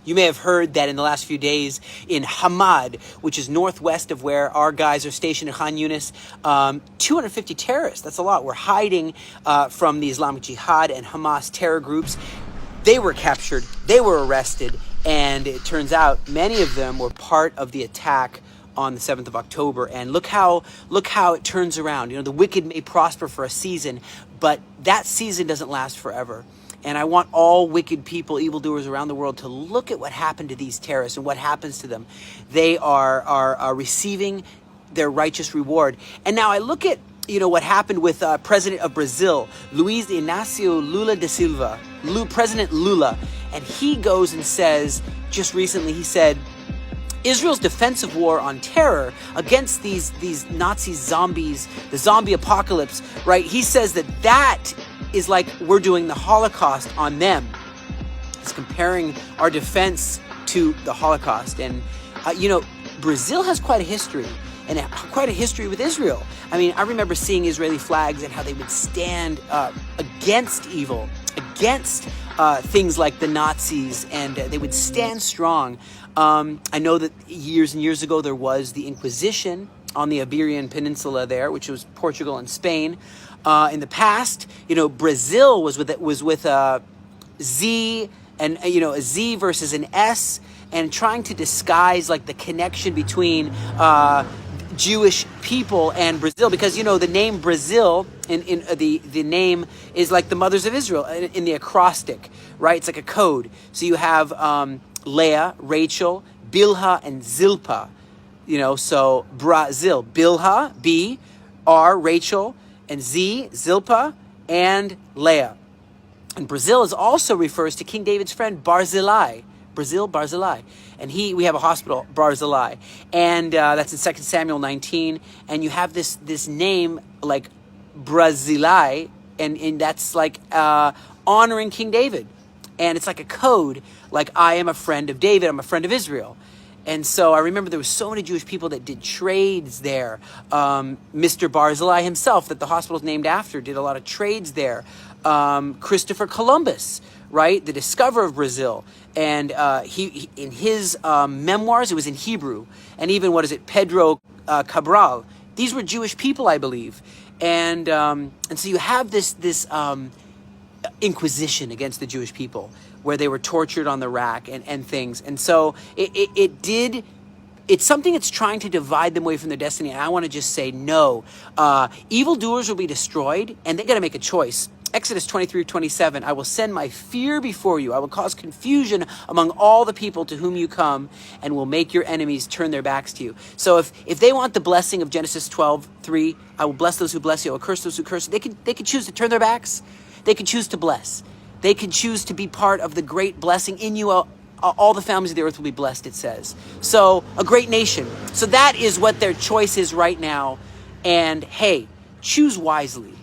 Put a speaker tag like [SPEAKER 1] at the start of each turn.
[SPEAKER 1] You may have heard that in the last few days in Hamad, which is northwest of where our guys are stationed in Khan Yunis, 250 terrorists, that's a lot, were hiding from the Islamic Jihad and Hamas terror groups. They were captured, they were arrested, and it turns out many of them were part of the attack on the 7th of October. And look how it turns around. You know, the wicked may prosper for a season, but that season doesn't last forever. And I want all wicked people, evildoers around the world to look at what happened to these terrorists and what happens to them. They are receiving their righteous reward. And now I look at, you know, what happened with President of Brazil, Luiz Inácio Lula da Silva, President Lula. And he goes and says, just recently, he said, Israel's defensive war on terror against these Nazi zombies, the zombie apocalypse, right? He says that is like we're doing the Holocaust on them. He's comparing our defense to the Holocaust. And, you know, Brazil has quite a history, and quite a history with Israel. I mean, I remember seeing Israeli flags and how they would stand against evil, against things like the Nazis, and they would stand strong. I know that years and years ago there was the Inquisition on the Iberian Peninsula there, which was Portugal and Spain. In the past, you know, Brazil was with a Z, and you know, a Z versus an S, and trying to disguise like the connection between Jewish people and Brazil, because you know the name Brazil in the name is like the mothers of Israel in the acrostic, right? It's like a code. So you have Leah, Rachel, Bilhah, and Zilpah. You know, so Brazil, Bilhah, B, R, Rachel, and Z, Zilpah, and Leah. And Brazil is also refers to King David's friend Barzillai. Brazil, Barzillai. And we have a hospital, Barzillai. And that's in 2 Samuel 19. And you have this name like Barzillai, and that's like honoring King David. And it's like a code, like I am a friend of David, I'm a friend of Israel. And so I remember there were so many Jewish people that did trades there. Mr. Barzillai himself, that the hospital is named after, did a lot of trades there. Christopher Columbus, right, the discoverer of Brazil, and he in his memoirs, it was in Hebrew, and even Pedro Cabral. These were Jewish people, I believe, and so you have this Inquisition against the Jewish people, where they were tortured on the rack and things. And so it's something that's trying to divide them away from their destiny. And I want to just say, no, evildoers will be destroyed, and they got to make a choice. Exodus 23:27, I will send my fear before you. I will cause confusion among all the people to whom you come, and will make your enemies turn their backs to you. So if they want the blessing of Genesis 12:3, I will bless those who bless you, I will curse those who curse you. They can choose to turn their backs. They can choose to bless. They can choose to be part of the great blessing in you. All the families of the earth will be blessed, it says. So, a great nation. So that is what their choice is right now. And hey, choose wisely.